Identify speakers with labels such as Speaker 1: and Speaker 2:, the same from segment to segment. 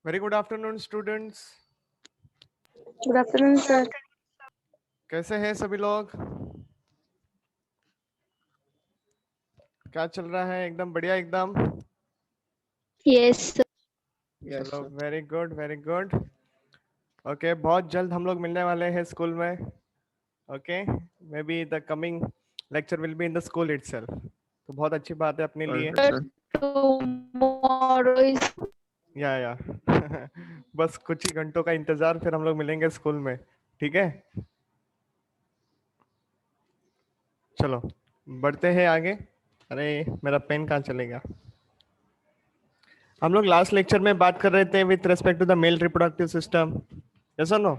Speaker 1: Very good afternoon students.
Speaker 2: Good afternoon sir.
Speaker 1: कैसे हैं सभी लोग? क्या चल रहा है? एकदम बढ़िया एकदम।
Speaker 2: Yes sir.
Speaker 1: चलो very good very good. Okay, बहुत जल्द हम लोग मिलने वाले हैं स्कूल में। Okay, may be the coming lecture will be in the school itself. तो बहुत अच्छी बात है अपने लिए।
Speaker 2: टुमारो इज
Speaker 1: या बस कुछ ही घंटों का इंतजार, फिर हम लोग मिलेंगे स्कूल में। ठीक है, चलो बढ़ते हैं आगे। अरे मेरा पेन कहाँ चलेगा? हम लोग लास्ट लेक्चर में बात कर रहे थे with respect to the male reproductive system, yes और नो?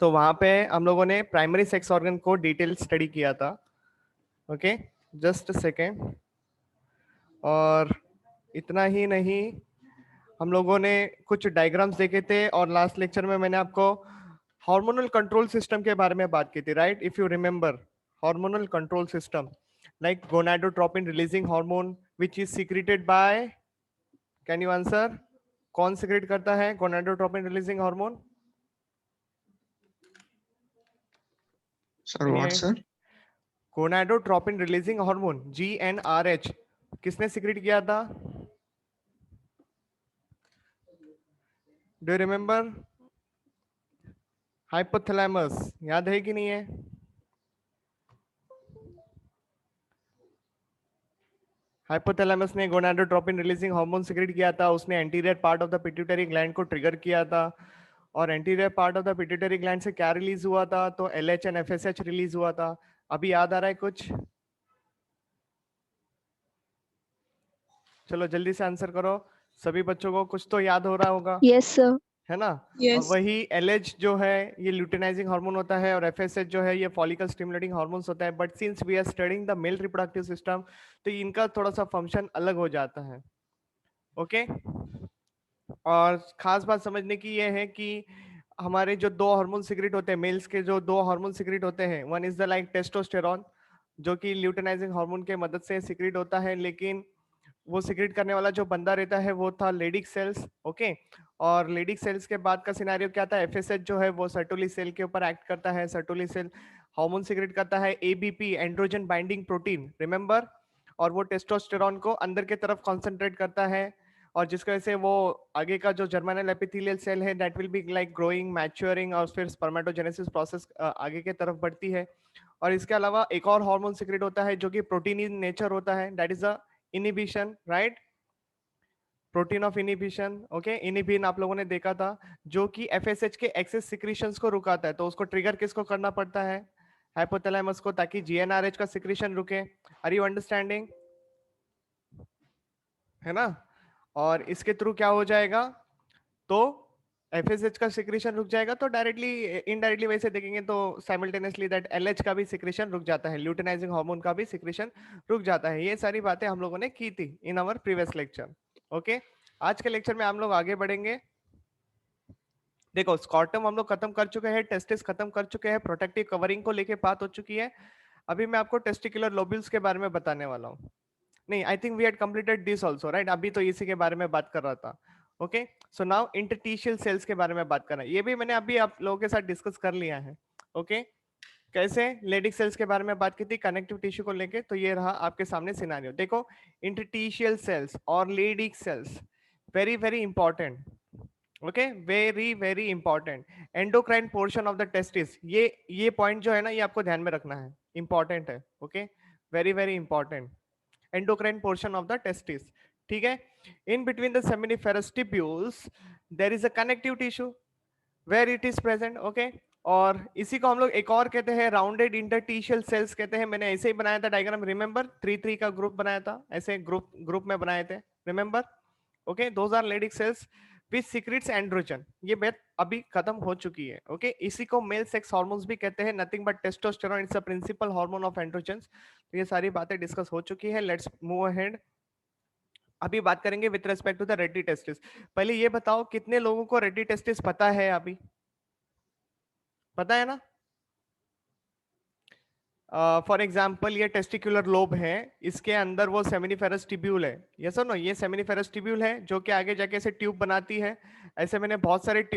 Speaker 1: तो वहां पे हम लोगों ने प्राइमरी सेक्स ऑर्गन को डिटेल स्टडी किया था। Okay, just second. और इतना ही नहीं, हम लोगों ने कुछ डायग्राम्स देखे थे, और लास्ट लेक्चर में मैंने आपको हार्मोनल कंट्रोल सिस्टम के बारे में बात की थी, right? If you remember, hormonal control system like gonadotropin releasing hormone which is secreted by, can you answer? कौन सीक्रेट करता है gonadotropin releasing hormone?
Speaker 3: Sir what sir?
Speaker 1: Gonadotropin releasing hormone GnRH किसने सीक्रेट किया था? Do you remember? हाइपोथैलेमस, याद है कि नहीं है? हाइपोथैलेमस ने गोनाडोट्रोपिन रिलीजिंग हार्मोन सीक्रेट किया था। उसने anterior part of the pituitary gland को ट्रिगर किया था, और anterior part of the pituitary gland से क्या रिलीज हुआ था? तो LH एंड FSH रिलीज हुआ था। अभी याद आ रहा है कुछ? चलो जल्दी से आंसर करो। सभी बच्चों को कुछ तो याद हो रहा होगा,
Speaker 2: यस सर।
Speaker 1: है ना?
Speaker 2: Yes.
Speaker 1: और वही LH जो है ये ल्यूटिनाइजिंग हार्मोन होता है, और FSH जो है ये फॉलिकल स्टिमुलेटिंग हार्मोन्स होता है। But since we are studying the male reproductive system, तो इनका थोड़ा सा फंक्शन अलग हो जाता है। ओके, और खास बात समझने की ये है कि हमारे जो दो हार्मोन सिक्रेट होते हैं, मेल्स के जो दो हार्मोन सिक्रेट होते हैं, one is the like testosterone, जो कि ल्यूटिनाइजिंग हार्मोन के मदद से सिक्रेट होता है, लेकिन वो सिक्रेट करने वाला जो बंदा रहता है वो था लेडिक सेल्स। ओके, और लेडिक सेल्स के बाद का सिनेरियो क्या था? FSH जो है वो सर्टोली सेल के ऊपर एक्ट करता है। सर्टोली सेल हार्मोन सिक्रेट करता है ABP, androgen binding protein, remember? और वो टेस्टोस्टेरॉन को अंदर के तरफ कॉन्सेंट्रेट करता है, और जिसकी वजह से वो आगे का जो जर्मिनल एपिथेलियल सेल है that will be like growing, maturing, और फिर स्पर्मेटोजेनेसिस प्रोसेस आगे के तरफ बढ़ती है। और इसके अलावा एक और हार्मोन सिक्रेट होता है जो कि प्रोटीन इन नेचर होता है, that is the inhibition, right? Protein of inhibition. Okay, inhibin आप लोगों ने देखा था, जो कि FSH के एक्सेस सिक्रीशंस को रुकाता है। तो उसको ट्रिगर किसको करना पड़ता है? हाइपोथैलेमस को, ताकि GnRH का सिक्रीशन रुके। Are you understanding? है ना? और इसके थ्रू क्या हो जाएगा? तो FSH का सिक्रीशन रुक जाएगा, तो डायरेक्टली इनडायरेक्टली वैसे देखेंगे तो साइमल्टेनियसली दैट LH का भी सिक्रीशन रुक जाता है, ल्यूटिनाइजिंग हार्मोन का भी सिक्रीशन रुक जाता है। ये सारी बातें हम लोगों ने की थी in our previous lecture. Okay, आज के लेक्चर में हम लोग आगे बढ़ेंगे। देखो, स्कॉटम हम लोग खत्म कर चुके हैं, टेस्टिस खत्म कर चुके हैं, प्रोटेक्टिव कवरिंग को लेके बात हो चुकी है। अभी मैं आपको टेस्टिकुलर लोब्यूल्स के बारे में बताने वाला हूँ। नहीं, I think we had completed this also, right? अभी तो इसी के बारे में बात कर रहा था। Okay, so now interstitial cells के बारे में बात करना है। ये भी मैंने अभी आप लोगों के साथ डिस्कस कर लिया है। ओके, कैसे लेडिक सेल्स के बारे में बात की थी कनेक्टिव टिश्यू को लेके। तो ये रहा आपके सामने सिनेरियो। देखो, इंटरस्टिशियल सेल्स और Leydig cells very very important. Okay, very very important. Endocrine portion of the testis, ये पॉइंट जो है ना, ये आपको ध्यान में रखना है, इंपॉर्टेंट है। Okay, very very important. Endocrine portion of the testis, ठीक है? In between the seminiferous tubules there is a connective tissue where it is present. Okay, और इसी को हम लोग एक और कहते हैं राउंडेड इंटरस्टिशियल सेल्स कहते हैं। मैंने ऐसे ही बनाया था डायग्राम, रिमेंबर? 3 3 का ग्रुप बनाया था, ऐसे ग्रुप में बनाए थे, remember? Okay, those are Leydig cells which secretes androgen. ये बात अभी खत्म हो चुकी है। ओके, इसी को मेल सेक्स हार्मोन्स भी कहते हैं, nothing but testosterone, it's a principal hormone of androgens. तो ये सारी बातें डिस्कस हो चुकी है। Let's move ahead. अभी बात करेंगे with respect to the rete testis. पहले ये बताओ, कितने लोगों को रेडी टेस्टिस पता है? अभी पता है ना? फॉर एग्जाम्पल ये टेस्टिकुलर लोब है, इसके अंदर वो सेमिनिफेरस ट्यूब्यूल है, यस और नो, ये सेमिनिफेरस ट्यूब्यूल है जो कि आगे जाके ऐसे ट्यूब बनाती है। ऐसे मैंने बहुत सारे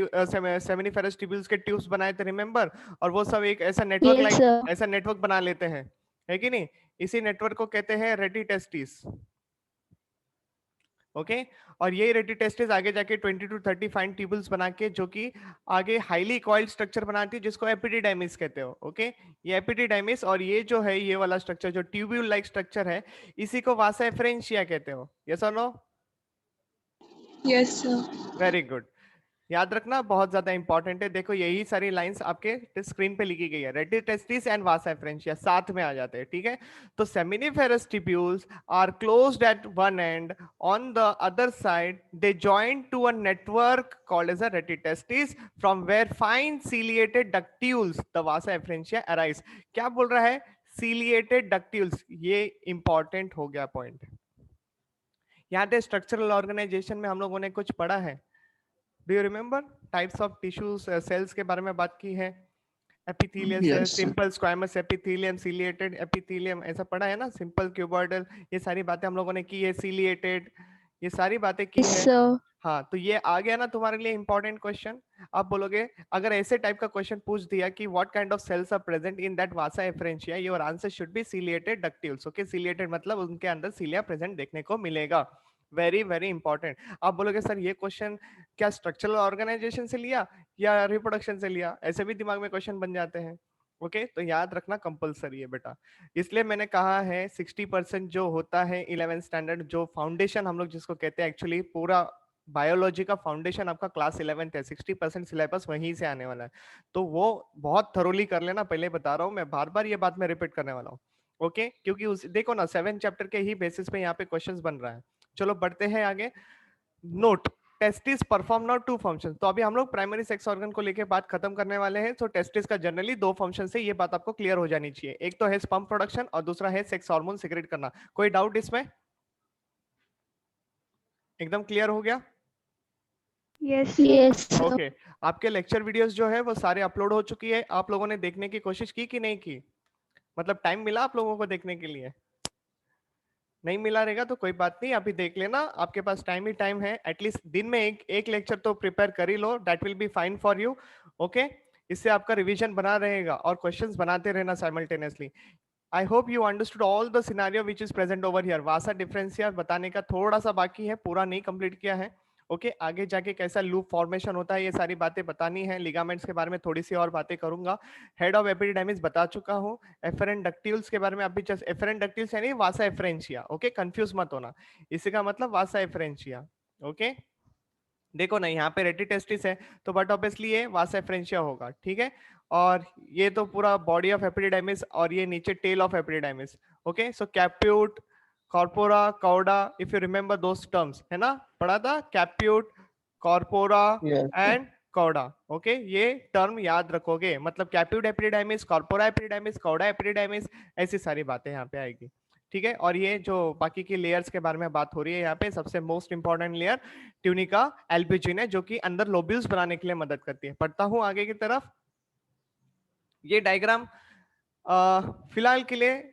Speaker 1: सेमिनिफेरस ट्यूब्यूल्स के ट्यूब्स बनाए थे, रिमेंबर, और वो सब एक ऐसा नेटवर्क
Speaker 2: Yes,
Speaker 1: लाइक
Speaker 2: sir.
Speaker 1: ऐसा नेटवर्क बना लेते हैं, है कि नहीं? इसी नेटवर्क को कहते हैं रेडी टेस्टिस। ओके और ये रेडी टेस्टिस आगे जाके 20 to 30 फाइन ट्यूबल्स बना के जो कि आगे हाईली कॉइल्ड स्ट्रक्चर बनाती है जिसको एपिडिडाइमिस कहते हो। ओके ये एपिडिडाइमिस और ये जो है ये वाला स्ट्रक्चर जो ट्यूब्यूल लाइक स्ट्रक्चर है इसी को वासा एफरेंशिया कहते हो। यस और no?
Speaker 2: Yes, sir.
Speaker 1: Very good. याद रखना बहुत ज्यादा इंपॉर्टेंट है। देखो यही सारी लाइंस आपके स्क्रीन पे लिखी गई है, rete testis and vasa efferentia साथ में आ जाते हैं, ठीक है? तो seminiferous tubules are closed at one end, on the other side they join to a network called as a rete testis from where fine ciliated ductules the vasa efferentia arise. क्या बोल रहा है? सीलिएटेड डक्ट्यूल्स, ये important हो गया point. याद है structural organisation में हम लोगों ने कुछ पढ़ा है? Do you remember types of tissues cells के बारे में बात की है? Epithelial cell,
Speaker 3: Yes, sir.
Speaker 1: Simple squamous epithelium, ciliated epithelium, ऐसा पढ़ा है ना? सिंपल क्यूबॉइडल, ये सारी बातें हम लोगों ने की है, सीलिएटेड, ये सारी बातें की
Speaker 2: Yes,
Speaker 1: है।
Speaker 2: sir.
Speaker 1: हाँ तो ये आ गया ना तुम्हारे लिए इंपॉर्टेंट क्वेश्चन। आप बोलोगे अगर ऐसे टाइप का क्वेश्चन पूछ दिया कि what kind of cells are present in that vasa efferentia, your answer should be ciliated ductules. Okay ciliated मतलब उनके अंदर सीलिया प्रेजेंट देखने को मिलेगा। Very very important. आप बोलोगे सर ये क्वेश्चन क्या स्ट्रक्चरल ऑर्गेनाइजेशन से लिया या रिप्रोडक्शन से लिया? ऐसे भी दिमाग में क्वेश्चन बन जाते हैं। ओके तो याद रखना कंपलसरी है बेटा। इसलिए मैंने कहा है 60% जो होता है 11th स्टैंडर्ड जो फाउंडेशन हम लोग जिसको कहते हैं, एक्चुअली पूरा बायोलॉजी का फाउंडेशन आपका क्लास 11th है, 60% सिलेबस वहीं से आने वाला है। तो वो बहुत थरोली कर लेना, पहले बता रहा हूँ मैं, बार बार ये बात मैं रिपीट करने वाला हूँ। ओके क्योंकि उस देखो ना 7 चैप्टर के ही बेसिस पे यहाँ पे क्वेश्चंस बन रहा है। चलो बढ़ते हैं आगे। Note testis perform now to function. तो अभी हम लोग प्राइमरी सेक्स ऑर्गन को लेके बात खत्म करने वाले हैं। तो टेस्टिस का जनरली दो फंक्शन है, ये बात आपको क्लियर हो जानी चाहिए। एक तो है स्पर्म प्रोडक्शन और दूसरा है सेक्स हार्मोन सिक्रेट करना। कोई डाउट इसमें? एकदम क्लियर हो गया?
Speaker 2: Yes, yes, sir.
Speaker 1: ओके आपके लेक्चर वीडियोस जो है वो सारे अपलोड हो चुकी है। आप लोगों ने देखने की कोशिश की कि नहीं की? मतलब टाइम मिला आप लोगों को देखने के लिए? नहीं मिला रहेगा तो कोई बात नहीं, अभी देख लेना, आपके पास टाइम ही टाइम है। एटलीस्ट दिन में एक लेक्चर तो प्रिपेयर कर ही लो, that will be fine for you. Okay इससे आपका रिवीजन बना रहेगा और क्वेश्चंस बनाते रहना simultaneously. I hope you understood all the scenario which is present over here. Vasa deferentia बताने का थोड़ा सा बाकी है, पूरा नहीं कंप्लीट किया है। ओके आगे जाके कैसा लूप फॉर्मेशन होता है ये सारी बातें बतानी है। लिगामेंट्स के बारे में थोड़ी सी और बातें करूंगा। हेड ऑफ एपिडिडाइमिस बता चुका हूँ। एफरेंट डक्टिल्स के बारे में अभी जस्ट, एफरेंट डक्टिल्स यानी वासा एफरेंशिया। ओके कंफ्यूज मत होना, इसी का मतलब वासा एफरेंशिया। ओके देखो ना यहाँ पे रेटी टेस्टिस है तो बट ऑब्वियसली ये वासा एफरेंशिया होगा, ठीक है? और ये तो पूरा बॉडी ऑफ एपिडिडाइमिस और ये नीचे tail of epididymis. Okay so caput, corpora, cauda, if you remember those terms, है ना? पढ़ा था caput, corpora
Speaker 3: Yes, sir.
Speaker 1: And cauda. Okay ये टर्म याद रखोगे, मतलब caput epididymis, corpora epididymis, cauda epididymis, ऐसी सारी बातें यहाँ पे आएगी, ठीक है? और ये जो बाकी की लेयर्स के बारे में बात हो रही है यहाँ पे, सबसे मोस्ट इंपॉर्टेंट लेयर ट्यूनिका एल्ब्यूजिन है जो कि अंदर लोब्यूल्स बनाने के लिए मदद करती है। पढ़ता हूं आगे की तरफ। ये डायग्राम फिलहाल के लिए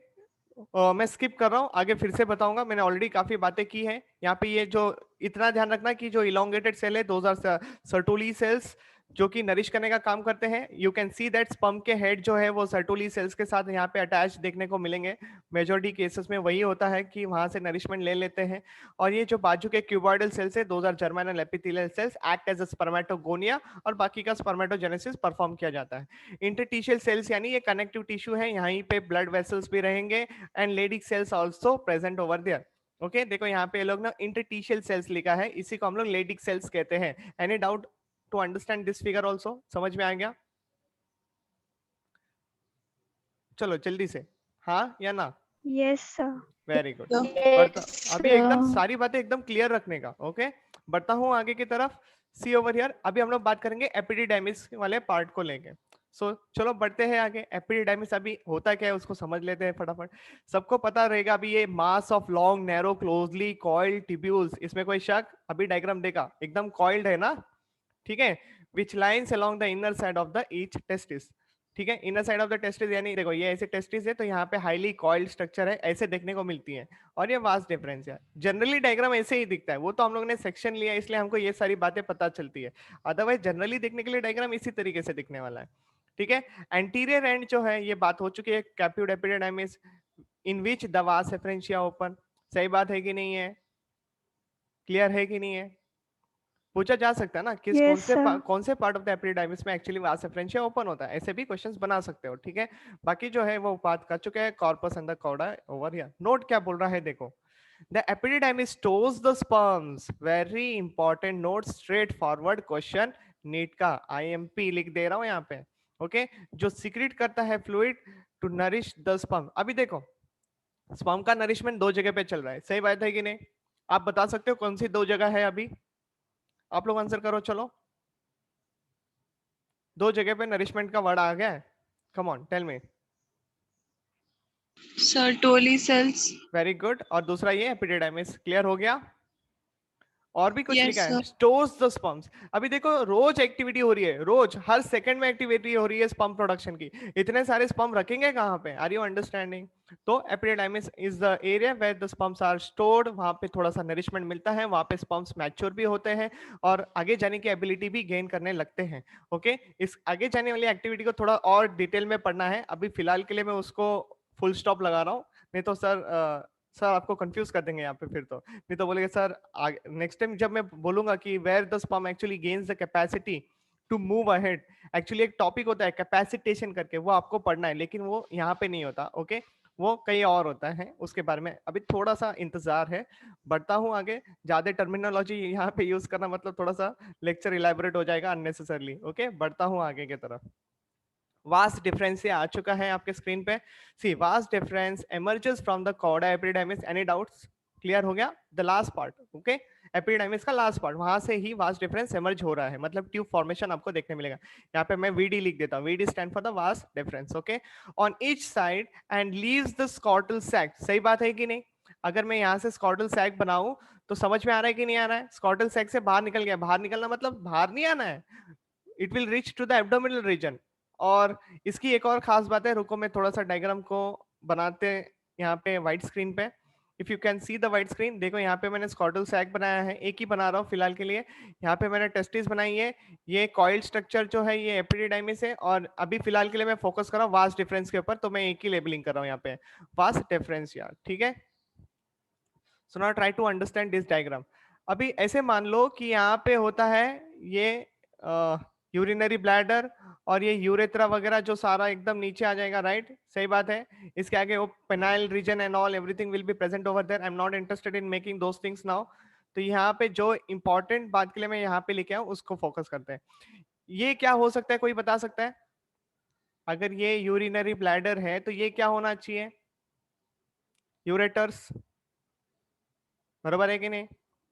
Speaker 1: मैं स्किप कर रहा हूं, आगे फिर से बताऊंगा। मैंने ऑलरेडी काफी बातें की है यहाँ पे। ये जो इतना ध्यान रखना कि जो इलोंगेटेड सेल है 2000 सर्टोली सेल्स जो कि नरिश करने का काम करते हैं। You can see that sperm के हेड जो है वो सर्टोली सेल्स के साथ यहाँ पे अटैच देखने को मिलेंगे। मेजोरिटी केसेस में वही होता है कि वहां से नरिशमेंट ले लेते हैं। और ये जो बाजू के क्यूबॉइडल सेल्स है 2000 germinal epithelial cells act as a spermatogonia और बाकी का स्पर्मेटोजेनेसिस परफॉर्म किया जाता है। इंटरटिशियल सेल्स यानी ये कनेक्टिव टिश्यू है, यहीं पे ब्लड वेसल्स भी रहेंगे and Leydig cells also present over there. Okay देखो यहाँ पे लोग ना इंटरटिशियल सेल्स लिखा है, इसी को हम लोग लेडिक सेल्स कहते हैं। Any doubt to understand this figure also? समझ में आ गया? चलो जल्दी से हाँ या ना?
Speaker 2: Yes, sir.
Speaker 1: Very good. बढ़ता
Speaker 2: Yes,
Speaker 1: अभी एकदम
Speaker 2: sir.
Speaker 1: सारी बातें एकदम क्लियर रखने का। ओके बढ़ता हूँ आगे की तरफ। सी ओवर हियर, अभी हम लोग बात करेंगे एपिडिडाइमिस वाले पार्ट को लेके। सो चलो बढ़ते हैं आगे। एपिडिडाइमिस अभी होता क्या है उसको समझ लेते हैं फटाफट। सबको पता रहेगा अभी ये mass of long narrow closely coiled tubules, इसमें कोई शक? अभी डायग्राम देखा एकदम कॉइल्ड है ना, ठीक है? Which lines along the inner side of the each testis. ठीक है। Inner side of the testis, यानी देखो ये ऐसे टेस्टिस है तो यहाँ पे हाईली कॉइल्ड स्ट्रक्चर है, ऐसे देखने को मिलती है। और ये वास्ट डिफरेंस है, जनरली डायग्राम ऐसे ही दिखता है, वो तो हम लोग ने सेक्शन लिया इसलिए हमको ये सारी बातें पता चलती है, अदरवाइज जनरली देखने के लिए डायग्राम इसी तरीके से दिखने वाला है। ठीक है। एंटीरियर एंड जो है ये बात हो चुकी है, कैप्यूड एपिडिडाइमिस इन विच द वास एफरेंशिया ओपन। सही बात है कि नहीं है, क्लियर है कि नहीं है, पूछा जा सकता है ना किस
Speaker 2: Yes, sir.
Speaker 1: कौन से पार्ट ऑफ द एपिडिडाइमिस में एक्चुअली वास एफरेंशिया ओपन होता है, ऐसे भी क्वेश्चंस बना सकते हो। ठीक है। बाकी जो है वो बात कर चुके हैं, corpus and the cauda over here. Note क्या बोल रहा है देखो, the epididymis stores the sperms, very important note, straightforward question NEET का, आईएमपी लिख दे रहा हूं यहाँ पे। ओके, जो सीक्रेट करता है fluid to nourish the sperm. अभी देखो स्पर्म का नरिशमेंट दो जगह पे चल रहा है, सही बात है कि नहीं, आप बता सकते हो कौन सी दो जगह है, अभी आप लोग आंसर करो चलो। दो जगह पे नरिशमेंट का वर्ड आ गया है, come on tell me.
Speaker 3: Sertoli cells.
Speaker 1: Very good, और दूसरा ये एपिडिडाइमिस, क्लियर हो गया। और भी कुछ
Speaker 3: Yes,
Speaker 1: लिखा है,
Speaker 3: sir.
Speaker 1: Stores the sperms. अभी देखो रोज एक्टिविटी हो रही है, रोज हर सेकंड में एक्टिविटी हो रही है स्पर्म प्रोडक्शन की, इतने सारे स्पर्म रखेंगे कहाँ पे, आर यू अंडरस्टैंडिंग। तो epididymis is the area where the sperms are stored, वहां पे थोड़ा सा नरिशमेंट मिलता है, वहां पे स्पर्म्स मैच्योर भी होते हैं और आगे जाने की एबिलिटी भी गेन करने लगते हैं। ओके, इस आगे जाने वाली एक्टिविटी को थोड़ा और डिटेल में पढ़ना है, अभी फिलहाल के लिए मैं उसको फुल स्टॉप लगा रहा हूँ, नहीं तो सर आपको कंफ्यूज कर देंगे यहाँ पे, फिर तो नहीं तो बोलेंगे सर नेक्स्ट टाइम जब मैं बोलूंगा कि where the sperm actually gains the capacity to move ahead, actually एक टॉपिक होता है कैपेसिटेशन करके, वो आपको पढ़ना है, लेकिन वो यहाँ पे नहीं होता। ओके, वो कहीं और होता है, उसके बारे में अभी थोड़ा सा इंतजार है, बढ़ता हूँ आगे। ज्यादा टर्मिनोलॉजी यहाँ पे यूज करना मतलब थोड़ा सा लेक्चर इलेबोरेट हो जाएगा अननेसेसरली। ओके, बढ़ता हूँ आगे की तरफ। वास्ट डिफरेंस ये आ चुका है आपके स्क्रीन पे। See vas deferens emerges from the cauda epididymis, any doubts, clear हो गया the last part. Okay, epididymis का लास्ट पार्ट, वहां से ही वास्ट डिफरेंस एमर्ज हो रहा है, मतलब ट्यूब फॉर्मेशन आपको देखने मिलेगा। यहाँ पे मैं वीडी लिख देता हूँ, VD stand for the vas deferens. Okay, on each side and leaves the scrotal sac. सही बात है कि नहीं, अगर मैं यहाँ से स्कॉटल सैक बनाऊं तो समझ में आ रहा है कि नहीं आ रहा है, स्कॉटल सैक से बाहर निकल गया, बाहर निकलना मतलब बाहर नहीं आना है, it will reach to the abdominal region. और इसकी एक और खास बात है, रुको मैं थोड़ा सा डायग्राम को बनाते यहाँ पे व्हाइट स्क्रीन पे। If you can see the white screen, देखो यहाँ पे मैंने स्कॉटल सैक बनाया है, एक ही बना रहा हूँ फिलहाल के लिए। यहाँ पे मैंने टेस्टिस बनाई है, ये कॉइल्ड स्ट्रक्चर जो है ये एपिडिडाइमिस है, और अभी फिलहाल के लिए मैं फोकस कर रहा हूँ वास्ट डिफरेंस के ऊपर, तो मैं एक ही लेबलिंग कर रहा हूँ यहाँ पे, वास्ट डिफरेंस यार। ठीक है, so now try to understand this diagram. अभी ऐसे मान लो कि यहाँ पे होता है ये यूरिनरी ब्लैडर, और ये यूरेथ्रा वगैरह जो सारा एकदम नीचे आ जाएगा, राइट, सही बात है। इसके आगे वो penile region and all everything will be present over there, I am not interested in making those things now. तो यहाँ पे जो इंपॉर्टेंट बात के लिए मैं यहाँ पे लेके आऊँ उसको फोकस करते हैं। ये क्या हो सकता है, कोई बता सकता है, अगर ये यूरिनरी ब्लैडर है तो ये क्या होना चाहिए, यूरेटर्स, बरोबर है कि नहीं,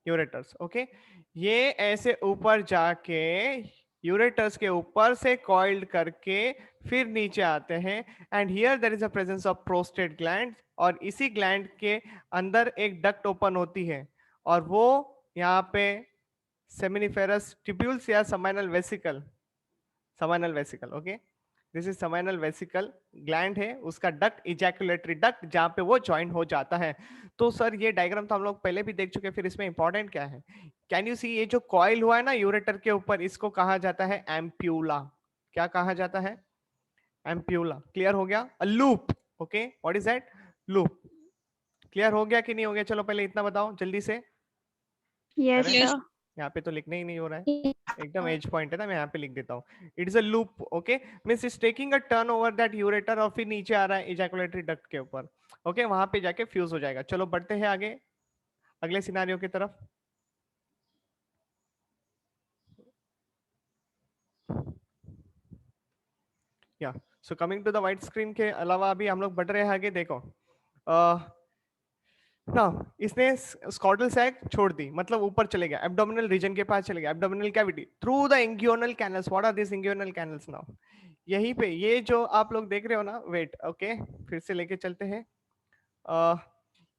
Speaker 1: यूरेटर्स। ओके, ये ऐसे ऊपर जाके यूरेटर्स के ऊपर से कॉइल्ड करके फिर नीचे आते हैं, and here there is a presence of prostate gland, और इसी ग्लैंड के अंदर एक डक्ट ओपन होती है, और वो यहाँ पे सेमिनिफेरस ट्यूब्यूल्स या seminal vesicle, seminal vesicle, okay, this is seminal vesicle gland है, उसका डक्ट इजैकुलेटरी डक्ट जहां पे वो ज्वाइन हो जाता है। तो सर ये डायग्राम तो हम लोग पहले भी देख चुके हैं, फिर इसमें इंपॉर्टेंट क्या है, कैन यू सी, ये जो कॉइल हुआ है ना यूरेटर के ऊपर, इसको कहा जाता है एम्प्यूला। क्या कहा जाता है, एम्प्यूला। क्लियर हो गया, a loop. Okay, what is that, loop. Clear हो गया कि नहीं हो गया, चलो पहले इतना बताओ जल्दी से।
Speaker 2: Yes,
Speaker 1: अरे
Speaker 3: Yes.
Speaker 2: sir.
Speaker 1: यहाँ पे तो लिखना ही नहीं हो रहा है, एकदम एज पॉइंट है ना, मैं यहाँ पे लिख देता हूँ, it is a loop. Okay, means is taking a turn over that ureter, और फिर नीचे आ रहा है इजैकुलेटरी डक्ट के ऊपर। ओके, वहां पे जाके फ्यूज हो जाएगा। चलो बढ़ते हैं आगे अगले सिनारियो की तरफ। या so coming to the white screen के अलावा अभी हम लोग बढ़ रहे हैं आगे, देखो ना, इसने स्कॉटल सैक छोड़ दी, मतलब ऊपर चले गया, एब्डोमिनल रीजन के पास चले गया, abdominal cavity through the inguinal canals. What are this inguinal canals now, यहीं पे ये जो आप लोग देख रहे हो ना, वेट, ओके, फिर से लेके चलते हैं।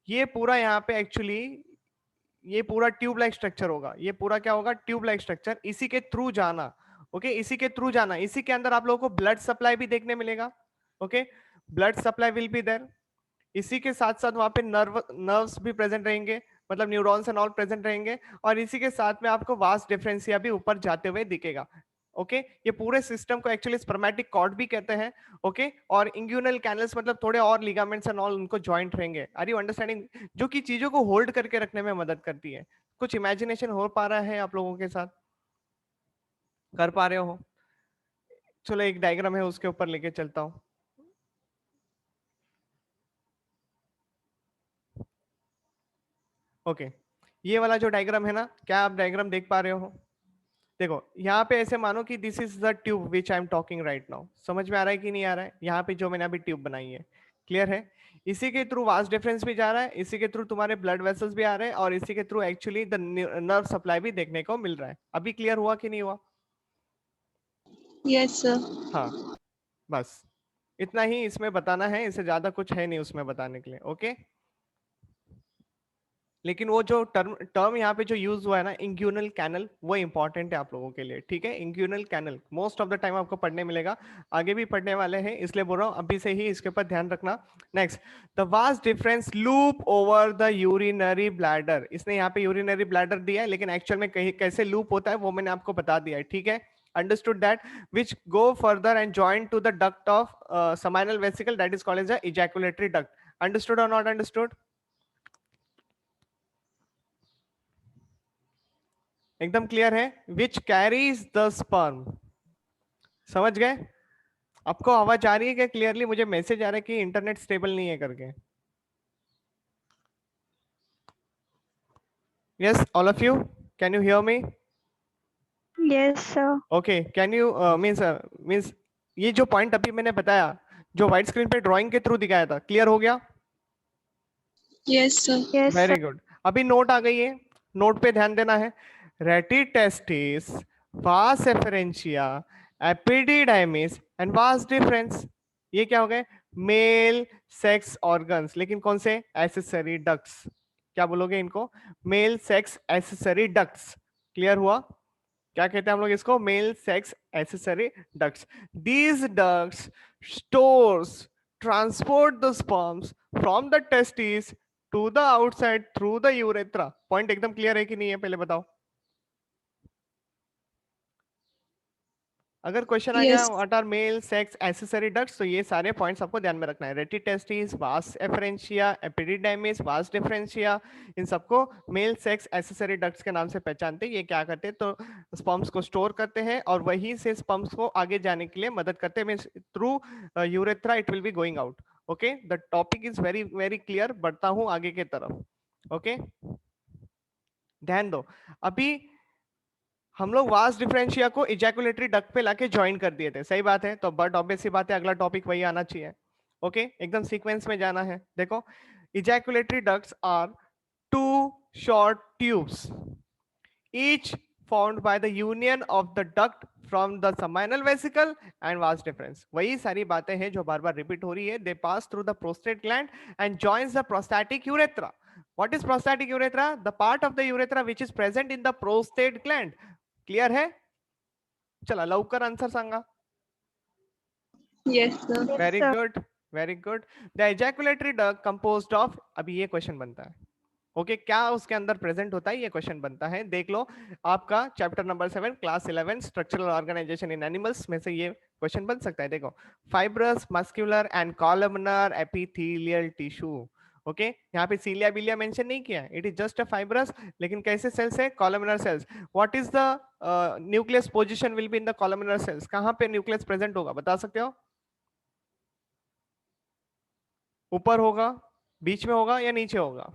Speaker 1: ये पूरा यहाँ पे एक्चुअली ये पूरा ट्यूब लाइक स्ट्रक्चर होगा, ये पूरा क्या होगा, ट्यूब लाइक स्ट्रक्चर, इसी के थ्रू जाना, ओके, इसी के थ्रू जाना, इसी के अंदर आप लोगों को ब्लड सप्लाई भी देखने मिलेगा। Okay, blood supply will be there. इसी के साथ साथ वहां पे नर्व्स भी प्रेजेंट रहेंगे, मतलब न्यूरॉन्स एंड ऑल प्रेजेंट रहेंगे, और इसी के साथ में आपको वास्ट डिफरेंशिया भी ऊपर जाते हुए दिखेगा। ओके, ये पूरे सिस्टम को एक्चुअली स्पर्मेटिक कॉर्ड भी कहते हैं। ओके, और इंग्यूनल कैनल्स मतलब थोड़े और लिगामेंट्स एंड ऑल उनको जॉइंट रहेंगे। Are you understanding? जो कि चीजों को होल्ड करके रखने में मदद करती है। कुछ इमेजिनेशन हो पा रहा है आप लोगों के साथ? कर पा रहे हो? चलो एक डायग्राम है उसके ऊपर लेके चलता हूँ। ओके, ये वाला जो डायग्राम है ना, क्या आप डायग्राम देख पा रहे हो? देखो यहाँ पे ऐसे मानो कि this is the tube which I am talking right now. समझ में आ रहा है कि नहीं आ रहा है? यहाँ पे जो मैंने अभी ट्यूब बनाई है, क्लियर है? इसी के थ्रू वास्ट डिफरेंस भी जा रहा है, इसी के थ्रू तुम्हारे ब्लड वेसल्स भी आ रहे हैं, और इसी के through actually the nerve supply भी देखने को मिल रहा है। अभी क्लियर हुआ कि नहीं हुआ?
Speaker 2: Yes sir.
Speaker 1: हाँ, बस इतना ही इसमें बताना है, इससे ज्यादा कुछ है नहीं उसमें बताने के लिए। ओके, लेकिन वो जो टर्म टर्म यहाँ पे जो यूज हुआ है ना, इंग्यूनल कैनल, वो इंपॉर्टेंट है आप लोगों के लिए। ठीक है, inguinal canal most of the time आपको पढ़ने मिलेगा, आगे भी पढ़ने वाले हैं, इसलिए बोल रहा हूँ अभी से ही इसके ऊपर ध्यान रखना। Next, the vas difference loop over the urinary bladder. इसने यहाँ पे यूरिनरी ब्लैडर दिया है, लेकिन एक्चुअल में कहीं कैसे लूप होता है वो मैंने आपको बता दिया है। ठीक है, understood that, which go further and join to the duct of seminal vesicle, that is called as the ejaculatory duct. Understood or not understood? एकदम क्लियर है? Which carries the sperm. समझ गए? आपको आवाज आ रही है क्या क्लियरली? मुझे मैसेज आ रहा है कि इंटरनेट स्टेबल नहीं है करके। Yes, all of you, can you hear me?
Speaker 2: Yes sir.
Speaker 1: Okay, can you means ये जो पॉइंट अभी मैंने बताया, जो व्हाइट स्क्रीन पे ड्राइंग के थ्रू दिखाया था, क्लियर हो गया?
Speaker 2: Yes sir. Yes
Speaker 1: very
Speaker 2: sir.
Speaker 1: Good. अभी नोट आ गई है, नोट पे ध्यान देना है। रेटिटेस्टिस, वास efferentia, epididymis and vas deferens, ये क्या हो गए? मेल सेक्स ऑर्गन्स, लेकिन कौन से? Accessory ducts. क्या बोलोगे इनको? Male sex accessory ducts. Clear हुआ? क्या कहते हैं हम लोग इसको? Male sex accessory ducts. These ducts stores, transport the sperms from the testis to the outside through the urethra. Point एकदम क्लियर है कि नहीं है? पहले बताओ। अगर क्वेश्चन आ गया
Speaker 2: yes.
Speaker 1: What are male sex accessory ducts, तो ये सारे पॉइंट्स आपको ध्यान में रखना है। रेटिटेस्टिस, वास एफरेंशिया, एपिडिडाइमिस, वास डिफरेंशिया, इन सबको मेल सेक्स एसेसरी डक्ट्स के नाम से पहचानते हैं। ये क्या करते हैं? तो स्पर्म्स को स्टोर करते हैं और वहीं से स्पर्म्स को आगे जाने के लिए मदद करते हैं। Means through urethra it will be going out. Okay, the topic is very very clear. बढ़ता हूं आगे की तरफ। ओके, ध्यान दो। अभी हम लोग वास डिफरेंशिया को इजैकुलेटरी डक्ट पे लाके ज्वाइन कर दिए थे, सही बात है? तो बट ऑब्वियस सी बात है, अगला टॉपिक वही आना चाहिए। ओके, एकदम सीक्वेंस में जाना है। देखो, ejaculatory ducts are two short tubes each formed by the union of the duct from the seminal vesicle and vas deferens। वही सारी बातें हैं जो बार बार रिपीट हो रही है। they pass through the prostate gland and joins the prostatic urethra। what is prostatic urethra? the part of the urethra which is present in the prostate gland। Clear है? चला लवकर answer Sanga.
Speaker 2: Yes sir.
Speaker 1: Very good, very good. The ejaculatory duct composed of, अभी ये question बनता है। Okay, क्या उसके अंदर प्रेजेंट होता है? ये क्वेश्चन बनता है, देख लो। आपका chapter number 7 class 11 structural organisation in animals में से ये क्वेश्चन बन सकता है। देखो, fibrous muscular and columnar epithelial tissue. Okay, यहाँ पे सीलिया बिलिया मेंशन नहीं किया है, it is just a fibrous. लेकिन कैसे सेल्स है? Columnar cells. What is the nucleus position will be in the columnar cells? कहाँ पे न्यूक्लियस प्रेजेंट होगा, बता सकते हो? ऊपर होगा, बीच में होगा, या नीचे होगा?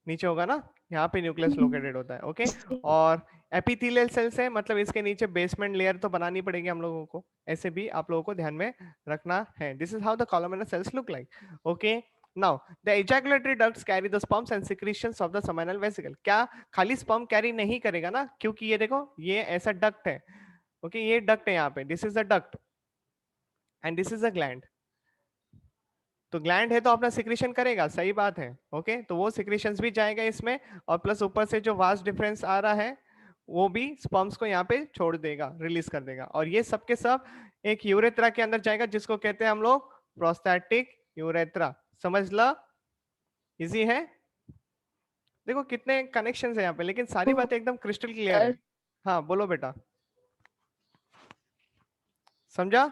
Speaker 1: नीचे होगा ना, यहाँ पे न्यूक्लियस लोकेटेड होता है। ओके, और एपिथेलियल सेल्स है, मतलब इसके नीचे बेसमेंट लेयर तो बनानी पड़ेगी हम लोगों को, ऐसे भी आप लोगों को ध्यान में रखना है। This is how the columnar sales look like. Okay, now the ejaculatory ducts carry the sperms and secretions of the seminal vesicle। क्या खाली स्पर्म कैरी नहीं करेगा ना, क्योंकि ये देखो ये ऐसा डक्ट है। ओके, ये डक्ट है यहाँ पे, this is the duct and this is the gland. तो ग्लैंड है तो अपना सिक्रीशन करेगा, सही बात है। ओके, तो वो सिक्रीशंस भी जाएगा इसमें, और प्लस ऊपर से जो वास्ट डिफरेंस आ रहा है वो भी स्पर्म्स को यहाँ पे छोड़ देगा, रिलीज कर देगा, और ये सब के सब एक यूरेथ्रा के अंदर जाएगा जिसको कहते हैं हम लोग प्रोस्टैटिक यूरेथ्रा। समझ ला, इजी है। देखो कितने कनेक्शंस है यहाँ पे, लेकिन सारी बातें एकदम क्रिस्टल क्लियर है। हाँ बोलो बेटा, समझा?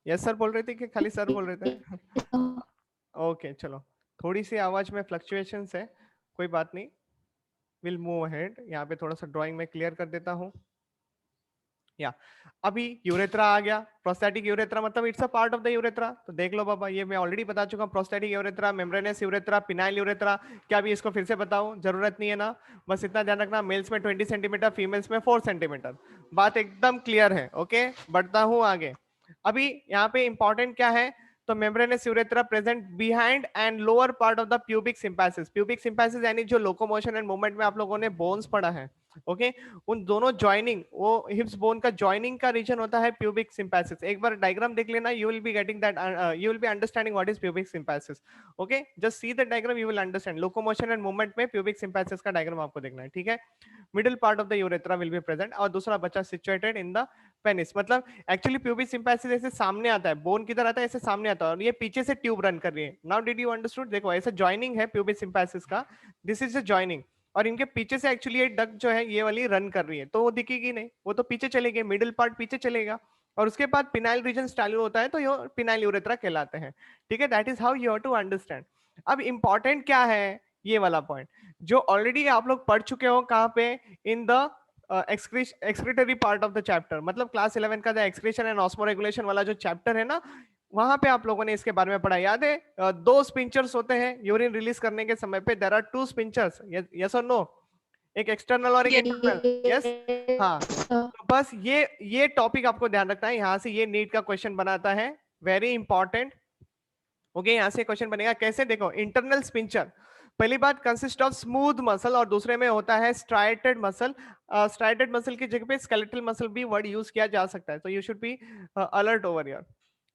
Speaker 1: यस सर बोल रहे थे कि खाली सर बोल रहे थे? ओके चलो, थोड़ी सी आवाज में फ्लक्चुएशंस है, कोई बात नहीं, विल मूव अहेड। यहाँ पे थोड़ा सा ड्राइंग में क्लियर कर देता हूँ। या अभी यूरेथ्रा आ गया, प्रोस्टैटिक यूरेथ्रा मतलब it's a part of the urethra. तो देख लो बाबा, ये मैं ऑलरेडी बता चुका हूँ, prostatic urethra, membranes urethra, phenyl urethra. क्या भी इसको फिर से बताऊं? जरूरत नहीं है ना, बस इतना ध्यान रखना, मेल्स में 20 सेंटीमीटर, फीमेल्स में 4 सेंटीमीटर। बात एकदम क्लियर है। ओके, बढ़ता हूं आगे। अभी यहाँ पे इंपॉर्टेंट क्या है, तो membranous urethra present behind and lower part of the pubic symphysis. Pubic symphysis यानी जो लोकोमोशन एंड मूवमेंट में आप लोगों ने बोन्स पढ़ा है, ओके, उन दोनों जॉइनिंग, वो हिप्स बोन का जॉइनिंग का रीजन होता है प्यूबिक सिम्पैसिस। एक बार डायग्राम देख लेना, you will be getting that, you will be understanding what is pubic symphysis. Okay, just see the diagram, you will understand. Locomotion and movement में pubic symphysis का diagram आपको देखना है, ठीक है। Middle part of the urethra will be present, और दूसरा बच्चा सिचुएटेड इन द पेनिस। मतलब एक्चुअली प्यूबिक सिम्पैसिस ऐसे सामने आता है, बोन किधर आता है, ऐसे सामने आता है, और ये पीछे से ट्यूब रन कर रही है। Now did you understood? देखो ऐसा जॉइनिंग है प्यूबिक सिम्पैसिस का, दिस इज अ जॉइनिंग, और इनके पीछे से एक्चुअली ये डक जो है ये वाली रन कर रही है, तो वो दिखेगी नहीं, वो तो पीछे चलेगी, मिडिल पार्ट पीछे चलेगा, और उसके बाद पिनाइल रीजन चालू होता है, तो ये पिनाइल यूरेथ्रा कहलाते हैं, ठीक है। That is how you have to understand. अब इंपॉर्टेंट क्या है, ये वाला पॉइंट जो ऑलरेडी आप लोग पढ़ चुके हो, कहाँ पे, in the excretory part of the chapter, मतलब क्लास 11 का द एक्सक्रीशन एंड ऑस्मोरेगुलेशन वाला जो चैप्टर है ना, वहां पे आप लोगों ने इसके बारे में पढ़ा, याद है? दो स्पिंचर्स होते हैं यूरिन रिलीज करने के समय पे, there are two sphincters, yes और नो? एक एक्सटर्नल और एक इंटरनल, यस। हाँ, तो बस ये टॉपिक आपको ध्यान रखना है, यहाँ से ये नीट का क्वेश्चन बनाता है, वेरी इंपॉर्टेंट। ओके, यहाँ से क्वेश्चन बनेगा कैसे, देखो, इंटरनल स्पिंचर पहली बात कंसिस्ट ऑफ स्मूथ मसल, और दूसरे में होता है स्ट्राइटेड मसल। स्ट्राइटेड मसल की जगह पे स्केलेटल मसल भी वर्ड यूज किया जा सकता है, तो you should be alert over here.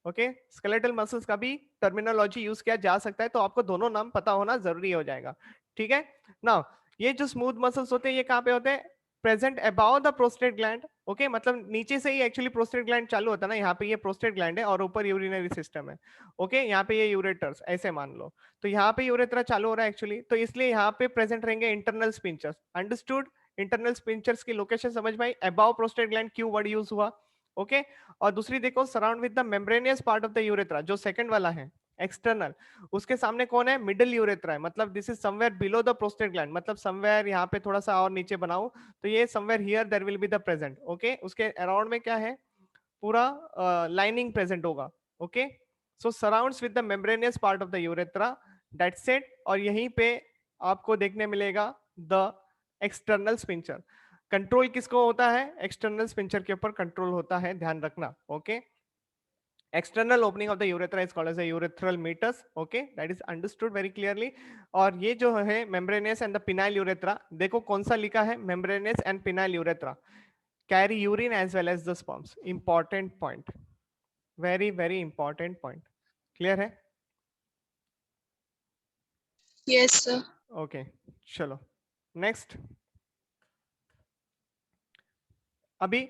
Speaker 1: Okay, skeletal muscles का भी टर्मिनोलॉजी यूज किया जा सकता है, तो आपको दोनों नाम पता होना जरूरी हो जाएगा, ठीक है ना। ये जो स्मूथ मसल्स होते हैं ये कहाँ पे होते हैं, present about the prostate gland. Okay, मतलब नीचे से ही एक्चुअली प्रोस्टेट ग्लैंड चालू होता है ना, यहाँ पे ये प्रोस्टेट ग्लैंड है और ऊपर यूरिनरी सिस्टम है। ओके, यहाँ पे ये यूरेटर्स ऐसे मान लो, तो यहाँ पे यूरेथ्रा चालू हो रहा है एक्चुअली, तो इसलिए यहाँ पे प्रेजेंट रहेंगे इंटरनल स्पिंचर्स। अंडरस्टूड? इंटरनल स्पिंचर्स की लोकेशन समझ में आई, अबाउ प्रोस्टेट ग्लैंड क्यों वर्ड यूज हुआ। ओके, और दूसरी देखो, surround with the membranous part of the urethra, जो सेकंड वाला है एक्सटर्नल, उसके सामने कौन है, मिडिल यूरेथ्रा है, मतलब this is somewhere below the prostate gland, मतलब समवेयर यहाँ पे थोड़ा सा और नीचे बनाओ, तो ये somewhere here there will be the present. Okay, उसके अराउंड में क्या है, पूरा लाइनिंग प्रेजेंट होगा। Okay, so surrounds with the membranous part of the urethra, that's it. और यहीं पे आपको देखने मिलेगा द एक्सटर्नल स्पिंचर। कंट्रोल किसको होता है, एक्सटर्नल स्पिंचर के ऊपर कंट्रोल होता है, ध्यान रखना। Okay, external opening of the urethra is called as a urethral meatus. Okay, that is understood very clearly. और ये जो है membranous and the penile urethra, देखो कौन सा लिखा है, membranous and penile urethra carry urine as well as the sperms. Important point, very very important point. Clear है?
Speaker 2: Yes, sir.
Speaker 1: Okay, चलो next. अभी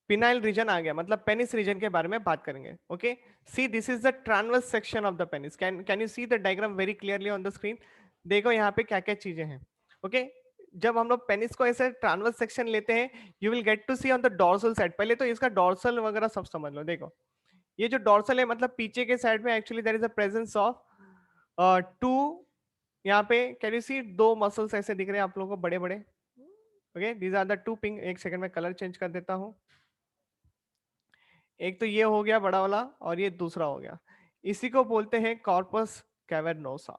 Speaker 1: पिनाइल रीजन आ गया, मतलब पेनिस रीजन के बारे में बात करेंगे। Okay, see this is the transverse section of the penis. Can you see the diagram very clearly on the screen? देखो यहाँ पे क्या क्या चीजें हैं। ओके, जब हम लोग पेनिस को ऐसे ट्रांसवर्स सेक्शन लेते हैं, you will get to see on the dorsal side. पहले तो इसका डॉर्सल वगैरह सब समझ लो। देखो ये जो डॉर्सल है, मतलब पीछे के साइड में actually there is a presence of two, यहाँ पे कैन यू सी दो मसल्स ऐसे दिख रहे हैं आप लोगों को, बड़े बड़े। Okay, these are the two pink, एक सेकंड में कलर चेंज कर देता हूँ। एक तो ये हो गया बड़ा वाला, और ये दूसरा हो गया, इसी को बोलते हैं कॉर्पस कैवर्नोसा।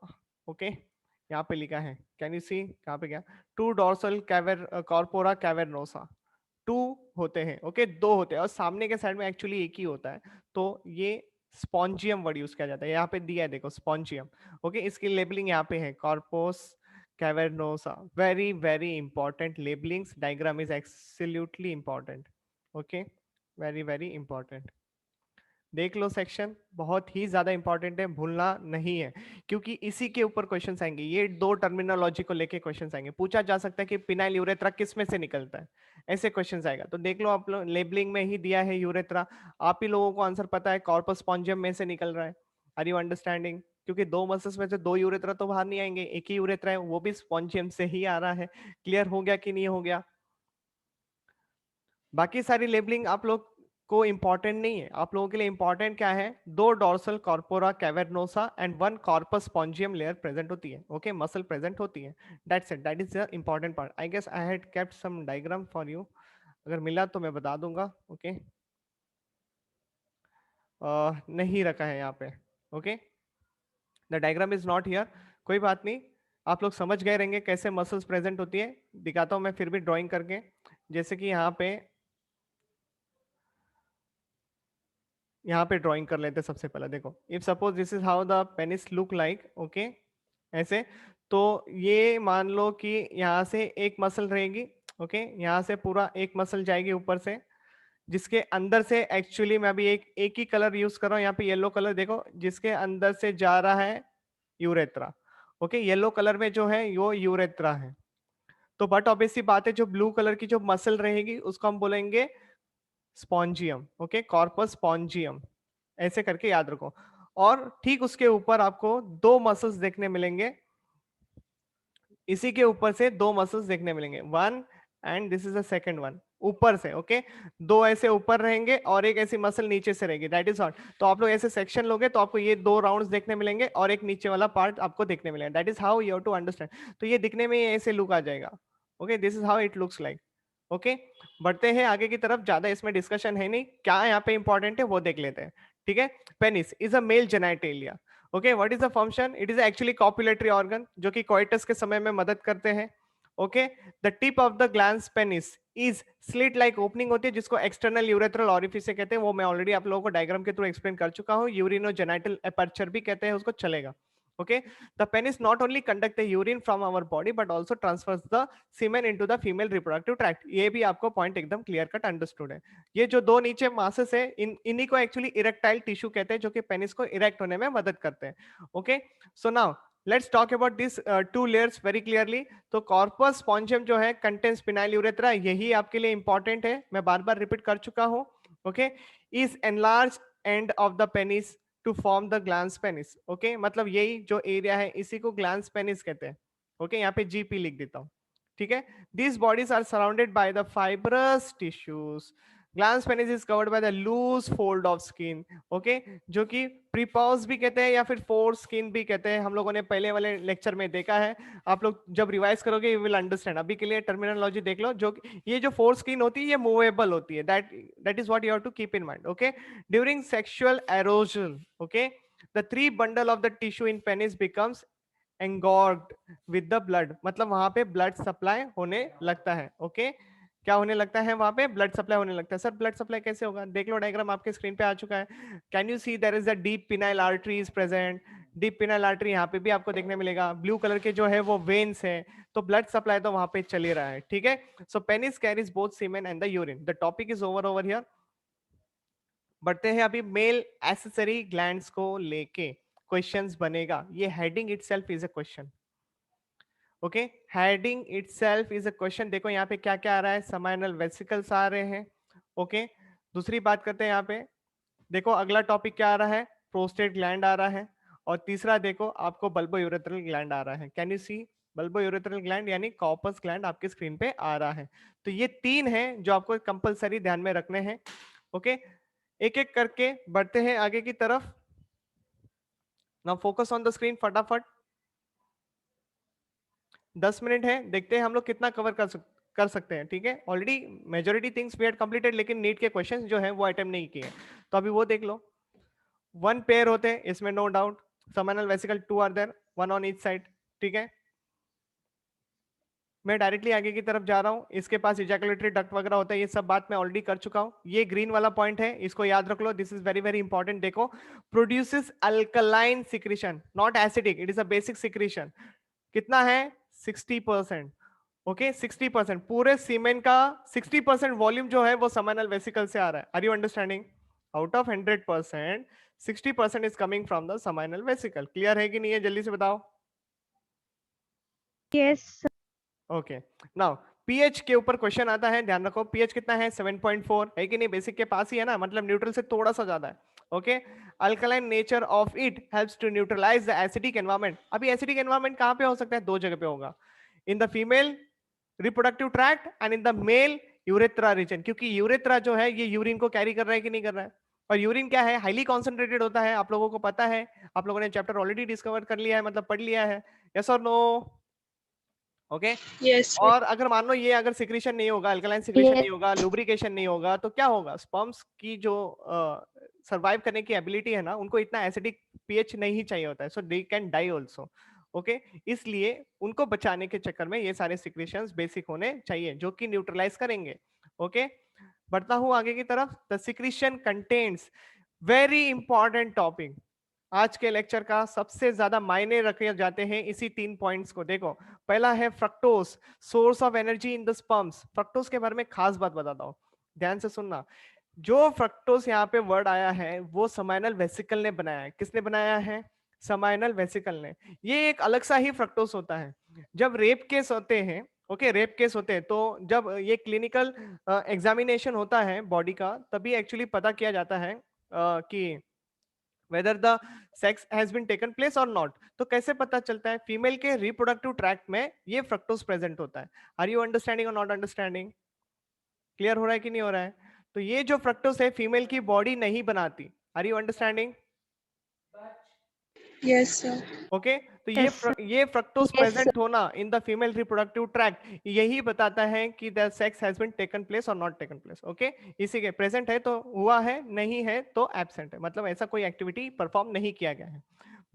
Speaker 1: ओके, यहाँ पे लिखा है, कैन यू सी, कहाँ पे गया, two dorsal caver corpora cavernosa, two होते हैं। ओके, दो होते हैं, और सामने के साइड में एक्चुअली एक ही होता है, तो ये स्पॉन्जियम वर्ड यूज किया जाता है, यहाँ पे दिया है देखो स्पॉन्जियम। ओके, इसकी लेबलिंग यहाँ पे है, corpus cavernosa, very very important labellings, diagram is absolutely important. Okay, very very important. देख लो सेक्शन, बहुत ही ज्यादा इंपॉर्टेंट है, भूलना नहीं है, क्योंकि इसी के ऊपर क्वेश्चंस आएंगे। ये दो टर्मिनोलॉजी को लेके क्वेश्चंस आएंगे। पूछा जा सकता है कि पिनाइल यूरेथ्रा किस में से निकलता है, ऐसे क्वेश्चंस आएगा। तो देख लो, आप लोग लेबलिंग में ही दिया है यूरेथ्रा, आप ही लोगों को आंसर पता है, कॉर्पस स्पॉन्जियम में से निकल रहा है। Are you understanding? क्योंकि दो मसल्स में से दो यूरेथ्रा तो बाहर नहीं आएंगे, एक ही यूरेथ्रा है, वो भी स्पॉन्जियम से ही आ रहा है। क्लियर हो गया कि नहीं हो गया? बाकी सारी लेबलिंग आप लोग को इंपॉर्टेंट नहीं है। आप लोगों के लिए इंपॉर्टेंट क्या है? दो dorsal corpora cavernosa and one corpus spongiosum layer present होती है। ओके, मसल प्रेजेंट होती है। That's it, that is the important part. I guess I had kept some diagram for you, अगर मिला तो मैं बता दूंगा। ओके, नहीं रखा है यहाँ पे। Okay, the diagram is not here, कोई बात नहीं, आप लोग समझ गए रहेंगे कैसे मसल्स प्रेजेंट होती है। दिखाता हूँ मैं फिर भी ड्राइंग करके, जैसे कि यहाँ पे ड्राइंग कर लेते हैं। सबसे पहले देखो, if suppose this is how the penis look like, okay, ऐसे। तो ये मान लो कि यहाँ से एक मसल रहेगी, ओके, यहाँ से पूरा एक मसल जाएगी ऊपर से, जिसके अंदर से एक्चुअली मैं अभी एक ही कलर यूज कर रहा हूँ यहाँ पे, येलो कलर देखो, जिसके अंदर से जा रहा है यूरेथ्रा। ओके, येलो कलर में जो है वो यूरेथ्रा है। तो बट ऑब्वियसली बात है, जो ब्लू कलर की जो मसल रहेगी उसको हम बोलेंगे स्पॉन्जियम। ओके, कॉर्पस स्पॉन्जियम, ऐसे करके याद रखो। और ठीक उसके ऊपर आपको दो मसल्स देखने मिलेंगे, इसी के ऊपर से दो मसल्स देखने मिलेंगे, one and this is the second one, ऊपर से। ओके, दो ऐसे ऊपर रहेंगे और एक ऐसी मसल नीचे से रहेगी, दैट इज ऑल। तो आप लोग ऐसे सेक्शन लोगे तो आपको ये दो राउंड्स देखने मिलेंगे और एक नीचे वाला पार्ट आपको देखने मिलेगा, that is how you have to understand. तो ये दिखने में ये ऐसे लुक आ जाएगा। Okay, this is how it looks like. Okay, बढ़ते हैं आगे की तरफ, ज्यादा इसमें डिस्कशन है नहीं, क्या यहाँ पे इंपॉर्टेंट है वो देख लेते हैं। ठीक है, penis is a male genitalia. Okay, what is the function? It is actually copulatory organ, जो कि कोइटस के समय में मदद करते हैं। Okay, the tip of the glans penis is slit like opening होती है, जिसको एक्सटर्नल यूरेथ्रल ऑरिफिस से कहते हैं। वो मैं ऑलरेडी आप लोगों को डायग्राम के थ्रू एक्सप्लेन कर चुका हूँ। यूरिनो जेनाइटल एपर्चर भी कहते हैं उसको, चलेगा। Okay, the penis not only conduct the urine from our body but also transfers the semen into the female reproductive tract। ये भी आपको पॉइंट एकदम क्लियर कट अंडरस्टूड है। ये जो दो नीचे मासेस है, इन्हीं को एक्चुअली इरेक्टाइल टिश्यू कहते हैं, जो कि पेनिस को इरेक्ट होने में मदद करते हैं। Okay, so now let's talk about this two layers very clearly. तो कॉर्पस स्पॉन्जियम जो है कंटेन्स पिनाइल यूरेथ्रा, यही आपके लिए इंपॉर्टेंट है, मैं बार बार रिपीट कर चुका हूँ। Okay, is enlarge end of the penis to form the glans penis. Okay, मतलब यही जो एरिया है इसी को ग्लैंस पेनिस कहते हैं। ओके, यहाँ पे जीपी लिख देता हूँ। ठीक है, these bodies are surrounded by the fibrous tissues. Glans penis is covered by the loose fold of skin. Okay, जो कि प्रीपॉज भी कहते हैं या फिर फोर स्किन भी कहते हैं, हम लोगों ने पहले वाले लेक्चर में देखा है। आप लोग जब रिवाइज करोगे यू विल अंडरस्टैंड। अभी के लिए टर्मिनोलॉजी देख लो, जो ये जो फोर स्किन होती है ये मूवेबल होती है, that is what you have to keep in mind. Okay, during sexual erosion, okay, the three bundle of the tissue in penis becomes engorged with the blood। मतलब वहां पे ब्लड सप्लाई होने लगता है। ओके, क्या होने लगता है? वहां पे ब्लड सप्लाई होने लगता है। सर ब्लड सप्लाई कैसे होगा? देख लो, डायग्राम आपके स्क्रीन पे आ चुका है। Can you see there is a deep penile artery is present. Deep penile artery यहाँ पे भी आपको देखने मिलेगा, ब्लू कलर के जो है वो वेन्स है, तो ब्लड सप्लाई तो वहां पे चल ही रहा है। ठीक है, so penis carries both semen and the urine. The topic is over here. बढ़ते हैं अभी मेल एसेसरी ग्लैंड्स को लेके क्वेश्चंस बनेगा। ये heading itself is a question. Okay, heading itself is a question. देखो यहाँ पे क्या क्या आ रहा है, समाइनल वेसिकल्स आ रहे हैं। ओके, दूसरी बात करते हैं यहाँ पे, देखो अगला टॉपिक क्या आ रहा है, प्रोस्टेट ग्लैंड आ रहा है। और तीसरा देखो आपको बल्बो यूरेथ्रल ग्लैंड आ रहा है। Can you see bulbo urethral gland यानी कॉर्पस ग्लैंड आपके स्क्रीन पे आ रहा है। तो ये तीन है जो आपको कंपलसरी ध्यान में रखने हैं। ओके, एक एक करके बढ़ते हैं आगे की तरफ। Now focus on the screen फटाफट। 10 मिनट है, देखते हैं हम लोग कितना कवर कर सकते हैं। ठीक है, already majority things we had completed, लेकिन नीट के क्वेश्चंस जो है वो अटेम्प्ट नहीं किए, तो अभी वो देख लो। वन पेयर होते हैं इसमें, no doubt. Seminal vesicle two are there, one on each side. ठीक है, मैं डायरेक्टली आगे की तरफ जा रहा हूँ। इसके पास इजैकुलेटरी डक्ट वगैरह होता है, ये सब बात मैं ऑलरेडी कर चुका हूँ। ये ग्रीन वाला पॉइंट है, इसको याद रख लो, this is very very important. देखो, produces alkaline secretion, not acidic, it is a basic secretion. कितना है? 60%। ओके, 60%, पूरे सीमेन का 60% वॉल्यूम जो है वो समाइनल वेसिकल से आ रहा है। Are you understanding? Out of 100% 60% is coming from the seminal vesicle. Clear है कि नहीं है, जल्दी से बताओ।
Speaker 3: यस
Speaker 1: ओके, नाउ पीएच के ऊपर क्वेश्चन आता है, ध्यान रखो पीएच कितना है 7.4 है कि नहीं, बेसिक के पास ही है ना, मतलब न्यूट्रल से थोड़ा सा ज्यादा है। Okay, alkaline nature of it helps to neutralise the acidic environment. अभी एसिडिक एनवायरनमेंट कहाँ पे हो सकता है, दो जगह पे होगा, in the female reproductive tract and in the male urethra region, क्योंकि यूरेथ्रा जो है ये यूरिन को कैरी कर रहा है कि नहीं कर रहा है, और यूरिन क्या है, हाईली कॉन्सेंट्रेटेड होता है, आप लोगों को पता है, आप लोगों ने चैप्टर ऑलरेडी डिस्कवर कर लिया है, मतलब पढ़ लिया है, यस और नो। Okay,
Speaker 2: Yes, sir.
Speaker 1: और अगर मान लो ये अगर सिक्रीशन नहीं होगा, अल्कलाइन सिक्रीशन नहीं होगा, लुब्रिकेशन नहीं होगा, तो क्या होगा, स्पर्म्स की जो सरवाइव करने की एबिलिटी है ना, उनको इतना एसिडिक पीएच नहीं चाहिए होता है, so they can die also. Okay, इसलिए उनको बचाने के चक्कर में ये सारे सिक्रीशंस बेसिक होने चाहिए जो कि न्यूट्रलाइज करेंगे। ओके, बढ़ता हूं आगे की तरफ। The secretion contains, very important topic, आज के लेक्चर का सबसे ज्यादा मायने रखे जाते हैं इसी 3 पॉइंट्स को। देखो, पहला है fructose, source of energy in the sperms. Fructose के बारे में खास बात बताता हूं, ध्यान से सुनना। जो फ्रक्टोज यहाँ पे वर्ड आया है वो समाइनल वेसिकल ने बनाया है। किसने बनाया है, समाइनल वेसिकल ने। ये एक अलग सा ही फ्रक्टोज होता है। जब रेप केस होते हैं, ओके, रेप केस होते हैं, तो जब ये क्लिनिकल एग्जामिनेशन होता है बॉडी का, तभी एक्चुअली पता किया जाता है कि whether the sex has been taken place or not। तो कैसे पता चलता है, फीमेल के रिप्रोडक्टिव ट्रैक्ट में ये फ्रक्टोज प्रेजेंट होता है। आर यू अंडरस्टैंडिंग और नॉट अंडरस्टैंडिंग, क्लियर हो रहा है कि नहीं हो रहा है। तो ये जो फ्रक्टोज है फीमेल की बॉडी नहीं बनाती। Are you understanding,
Speaker 2: Yes, sir.
Speaker 1: Okay. तो
Speaker 3: यस
Speaker 1: ये फ्रक्टोज
Speaker 3: यस
Speaker 1: प्रेजेंट होना in the female reproductive tract यही बताता है कि the sex has been taken place और नॉट टेकन प्लेस। ओके, इसी के प्रेजेंट है तो हुआ है, नहीं है तो एब्सेंट है, मतलब ऐसा कोई एक्टिविटी परफॉर्म नहीं किया गया है।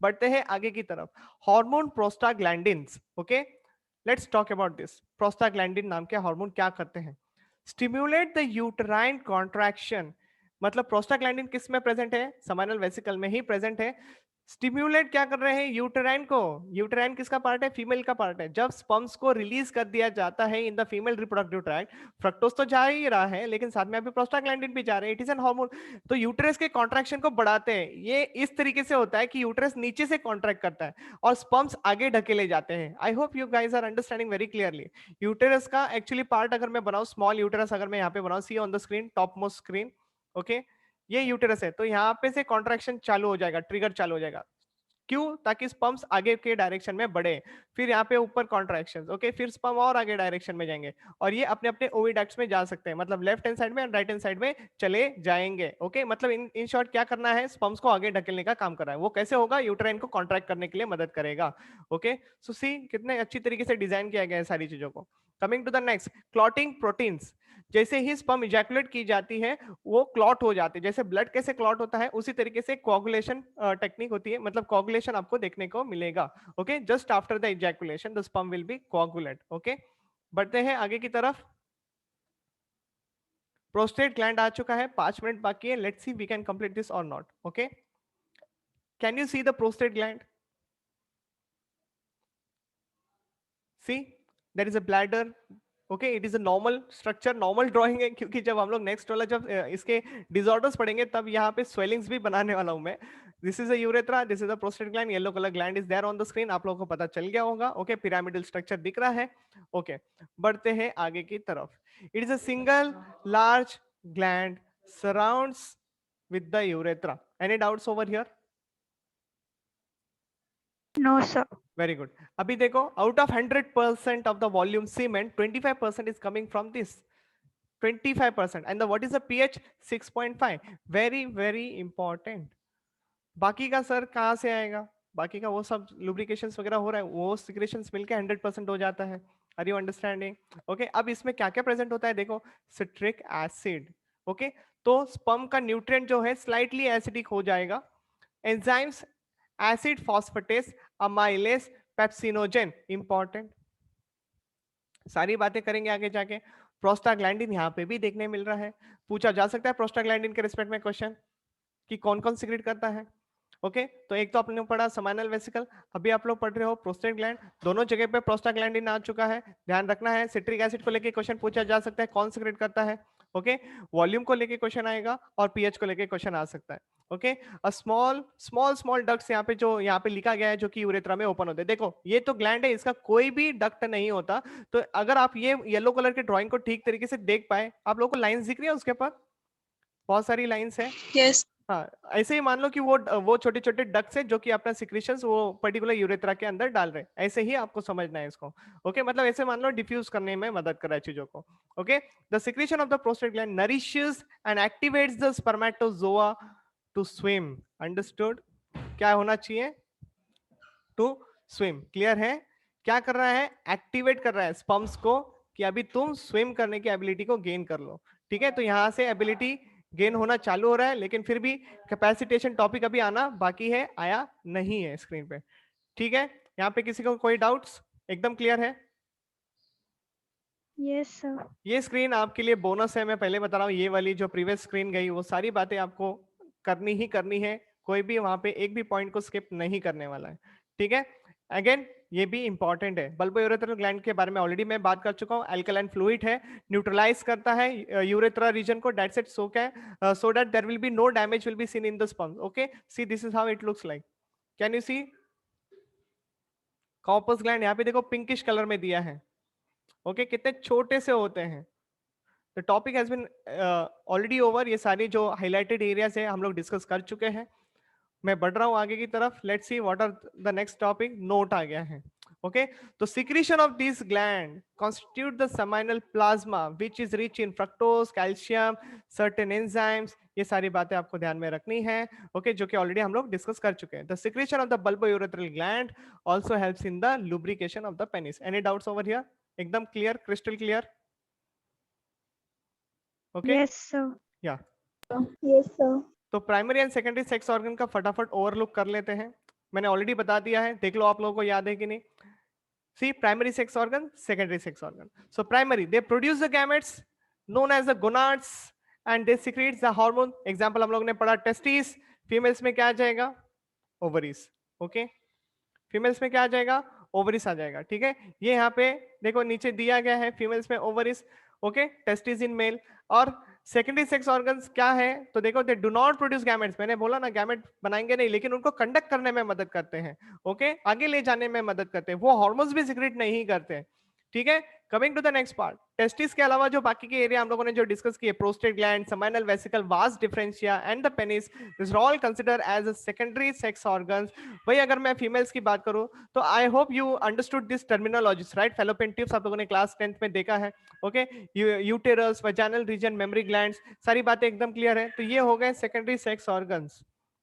Speaker 1: बढ़ते हैं आगे की तरफ, hormone prostaglandins. Okay, let's talk about this. Prostaglandin नाम के हार्मोन क्या करते हैं, स्टिम्युलेट द यूटराइन कॉन्ट्रैक्शन। मतलब प्रोस्टाग्लैंडिन किस में प्रेजेंट है, समाइनल वेसिकल में ही प्रेजेंट है। स्टिम्युलेट क्या कर रहे हैं, यूटेराइन को। यूटेराइन किसका पार्ट है, फीमेल का पार्ट है। जब स्पर्म्स को रिलीज कर दिया जाता है इन the female reproductive tract, fructose तो जा ही रहा है लेकिन साथ में अभी प्रोस्टाग्लैंडिन भी जा रहे हैं, इट इज एन हार्मोन। तो यूटेरस के कॉन्ट्रैक्शन को बढ़ाते हैं। ये इस तरीके से होता है कि यूटेरस नीचे से कॉन्ट्रैक्ट करता है और स्पर्म्स आगे ढकेले जाते हैं। I hope you guys are understanding very clearly. Uterus का एक्चुअली पार्ट अगर मैं बनाऊं, स्मॉल यूटेरस अगर मैं यहाँ पे बनाऊं, see on the screen, top most screen. Okay, ये यूटेरस है, तो यहाँ पे से कॉन्ट्रैक्शन चालू हो जाएगा, ट्रिगर चालू हो जाएगा। क्यों, ताकि स्पर्म्स आगे के डायरेक्शन में बढ़े। फिर यहाँ पे ऊपर कॉन्ट्रैक्शंस, ओके, फिर स्पर्म और आगे डायरेक्शन में जाएंगे और ये अपने अपने ओविडक्ट्स में जा सकते हैं, मतलब लेफ्ट हैंड साइड में राइट हैंड साइड में चले जाएंगे। ओके, मतलब इन शॉर्ट क्या करना है, स्पर्म्स को आगे ढकेलने का काम कर रहा है। वो कैसे होगा, यूट्राइन को कॉन्ट्रैक्ट करने के लिए मदद करेगा। ओके, सो सी कितने अच्छी तरीके से डिजाइन किया गया है सारी चीजों को। Coming to the next, clotting proteins. जैसे ही स्पर्म इजैकुलेट की जाती है वो क्लॉट हो जाते हैं। जैसे ब्लड कैसे क्लॉट होता है उसी तरीके से कोगुलेशन टेक्निक होती है, मतलब कोगुलेशन आपको देखने को मिलेगा। Okay, just after the ejaculation the sperm will be coagulate. Okay, बढ़ते हैं आगे की तरफ। प्रोस्टेट ग्लैंड आ चुका है, 5 मिनट बाकी है, let's see we can complete this और not. Okay, can you see the prostate gland, see there is a bladder. Okay, it is a normal structure, normal drawing है, क्योंकि जब हम लोग नेक्स्ट वाला जब इसके डिसऑर्डर्स पढ़ेंगे तब यहाँ पे स्वेलिंग्स भी बनाने वाला हूं मैं। This is a urethra, this is a prostate gland, yellow colour gland is there on the screen, आप लोगों को पता चल गया होगा। ओके, पिरामिडल स्ट्रक्चर दिख रहा है। ओके, बढ़ते हैं आगे की तरफ। It is a single large gland surrounds with the urethra. Any doubts over here,
Speaker 3: no sir
Speaker 1: very good. अभी देखो, out of 100% of the volume semen 25% is coming from this, 25%, and the what is the pH 6.5, very very important। बाकी का sir कहाँ से आएगा, बाकी का वो सब लुब्रिकेशंस वगैरह हो रहा है, वो सिक्रेशंस मिलके 100% हो जाता है। Are you understanding, okay. अब इसमें क्या क्या प्रेजेंट होता है, देखो, सिट्रिक एसिड। ओके, तो स्पर्म का न्यूट्रिएंट जो है स्लाइटली एसिडिक हो जाएगा। Enzymes, acid phosphatase, amylase, pepsinogen, important. सारी बातें करेंगे आगे जाके। प्रोस्टाग्लैंडिन यहाँ पे भी देखने मिल रहा है, पूछा जा सकता है प्रोस्टाग्लैंडिन के रिस्पेक्ट में क्वेश्चन कि कौन कौन सिक्रेट करता है। ओके, तो एक तो आपने पढ़ा समाइनल वेसिकल, अभी आप लोग पढ़ रहे हो प्रोस्टेट ग्लैंड, दोनों जगह पे प्रोस्टाग्लैंडिन आ चुका है। ध्यान रखना है, सिट्रिक एसिड को लेके क्वेश्चन पूछा जा सकता है, कौन सिक्रेट करता है। ओके, वॉल्यूम को लेके क्वेश्चन आएगा और पीएच को लेके क्वेश्चन आ सकता है। Okay, a small small small ducts यहाँ पे जो यहाँ पे लिखा गया है जो कि यूरेथ्रा में ओपन होते हैं। देखो ये तो ग्लैंड है, इसका कोई भी डक्ट नहीं होता। तो अगर आप ये येलो कलर के ड्राइंग को ठीक तरीके से देख पाए, आप लोगों को लाइंस दिख रही है उसके ऊपर, बहुत सारी लाइंस है।
Speaker 2: Yes.
Speaker 1: हाँ, ऐसे ही मान लो कि वो छोटे छोटे डक्ट्स है जो कि अपना सिक्रीशंस वो पर्टिकुलर यूरेथ्रा के अंदर डाल रहे हैं। ऐसे ही आपको समझना है इसको। ओके, मतलब ऐसे मान लो डिफ्यूज करने में मदद कर रहा है चीजों को। Okay, the secretion of the prostate gland nourishes and activates the spermatozoa to swim. Understood? क्या होना चाहिए? To swim. क्लियर है? क्या कर रहा है? एक्टिवेट कर रहा है स्पर्म्स को कि अभी तुम स्विम करने की एबिलिटी को गेन कर लो। ठीक है, तो यहां से एबिलिटी गेन होना चालू हो रहा है, लेकिन फिर भी कैपेसिटेशन टॉपिक अभी आना बाकी है, आया नहीं है स्क्रीन पे। ठीक है, यहाँ पे किसी को कोई डाउट्स? एकदम क्लियर है?
Speaker 3: Yes sir.
Speaker 1: ये स्क्रीन आपके लिए बोनस है, मैं पहले बता रहा हूँ। ये वाली जो प्रीवियस स्क्रीन गई वो सारी बातें आपको करनी ही करनी है, कोई भी वहां पे एक भी पॉइंट को स्किप नहीं करने वाला है। ठीक है, अगेन ये भी इंपॉर्टेंट है। बल्बोयूरेथ्रल ग्लैंड के बारे में ऑलरेडी मैं बात कर चुका हूँ। अल्कलाइन फ्लूइड है, न्यूट्रलाइज करता है यूरेथ्रा रीजन को, that's it. So that there will be no damage will be seen in the sperm. Okay, see this is how it looks like. Can you see? Corpus gland यहाँ पे देखो pinkish colour में दिया है। Okay, कितने छोटे से होते हैं। The topic has been already over. ये सारी जो हाईलाइटेड एरियाज है हम लोग डिस्कस कर चुके हैं। मैं बढ़ रहा हूं आगे की तरफ। Let's see what are the next topic. Note आ गया है। ओके, तो secretion of this gland constitute the seminal plasma which is rich in fructose, calcium, certain enzymes। ये सारी बातें आपको ध्यान में रखनी है। ओके, जो कि ऑलरेडी हम लोग डिस्कस कर चुके हैं। The secretion of the bulbourethral gland also helps in the lubrication of the penis। any doubts over here? एकदम clear, crystal clear? Okay,
Speaker 3: yes sir.
Speaker 1: या
Speaker 3: यस सर।
Speaker 1: तो primary and secondary sex organ का फटाफट overlook कर लेते हैं। मैंने already बता दिया है, देख लो आप लोगों को याद है कि नहीं। See, primary sex organ, secondary sex organ. So primary, they produce the gametes known as the gonads and they secretes the hormone. Example हम लोग ने पढ़ा टेस्टिस। फीमेल्स में क्या आ जाएगा? ओवरीज। ओके, फीमेल्स में क्या आ जाएगा? ओवरिस आ जाएगा। ठीक है, ये यहाँ पे देखो नीचे दिया गया है, फीमेल्स में ओवरिस। Okay, testis in male. और सेकेंडरी सेक्स ऑर्गन्स क्या है? तो देखो they do not produce gametes. मैंने बोला ना गैमेट बनाएंगे नहीं, लेकिन उनको कंडक्ट करने में मदद करते हैं। ओके, आगे ले जाने में मदद करते हैं। वो हार्मोन्स भी सिक्रेट नहीं करते। ठीक है, coming to the next part. Testis के अलावा जो बाकी के एरिया हम लोगों ने जो डिस्कस किए, prostate gland, seminal vesicle, vas deferentia and the penis, this all consider as secondary sex organs. वही अगर मैं फीमेल्स की बात करूं तो I hope you understood this terminologies, right? Fallopian tubes आप लोगों ने क्लास 10th में देखा है। Okay, uterus, vaginal region, mammary glands, सारी बातें एकदम क्लियर है। तो ये हो गए सेकेंडरी सेक्स ऑर्गन्स।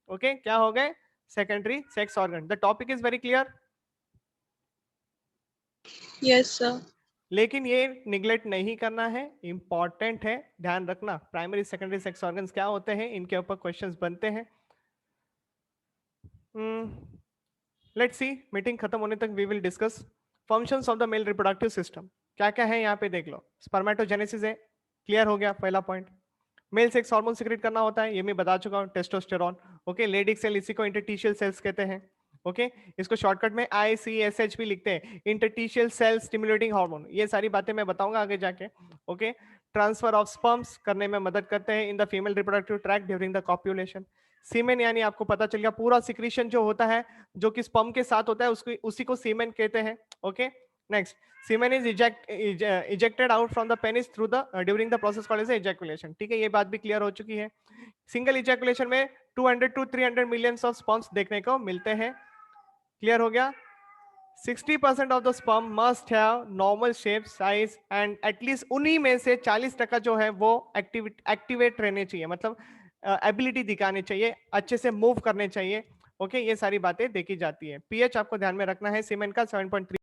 Speaker 1: ओके, क्या हो गए? Secondary sex organ. The topic is very clear.
Speaker 2: Yes, sir.
Speaker 1: लेकिन ये निगलेक्ट नहीं करना है, इंपॉर्टेंट है, ध्यान रखना। प्राइमरी सेकेंडरी सेक्स ऑर्गन्स क्या होते हैं, इनके ऊपर क्वेश्चंस बनते हैं। लेट्स सी, मीटिंग खत्म होने तक we will discuss functions of the male reproductive system. क्या क्या है यहाँ पे देख लो। स्पर्मेटोजेनेसिस है, क्लियर हो गया पहला point. Male sex hormone secrete करना होता है, ये मैं बता चुका हूँ, टेस्टोस्टेरॉन। ओके, लेडिक सेल, इसी को इंटरटीशियल सेल्स कहते हैं। ओके, इसको शॉर्टकट में ICSH भी लिखते हैं, इंटरटीशियल सेल स्टिमुलेटिंग हार्मोन। ये सारी बातें मैं बताऊंगा आगे जाके। ओके, ट्रांसफर ऑफ स्पर्म्स करने में मदद करते हैं in the female reproductive tract during the copulation. Semen यानी आपको पता चल गया, पूरा सिक्रीशन जो होता है जो कि स्पर्म के साथ होता है उसको उसी को सीमेन कहते हैं। Okay, next, semen is ejected out from the penis through the during the process called as ejaculation. ठीक है, ये बात भी क्लियर हो चुकी है। सिंगल इजैकुलेशन में 200 to 300 मिलियंस ऑफ स्पर्म्स देखने को मिलते हैं। क्लियर हो गया? 60% of the sperm must have normal shape, size and at least उन्हीं में से 40% जो है वो एक्टिवेट रहने चाहिए, मतलब एबिलिटी दिखाने चाहिए, अच्छे से मूव करने चाहिए। ओके, ये सारी बातें देखी जाती है। पीएच आपको ध्यान में रखना है, सीमेन का 7.3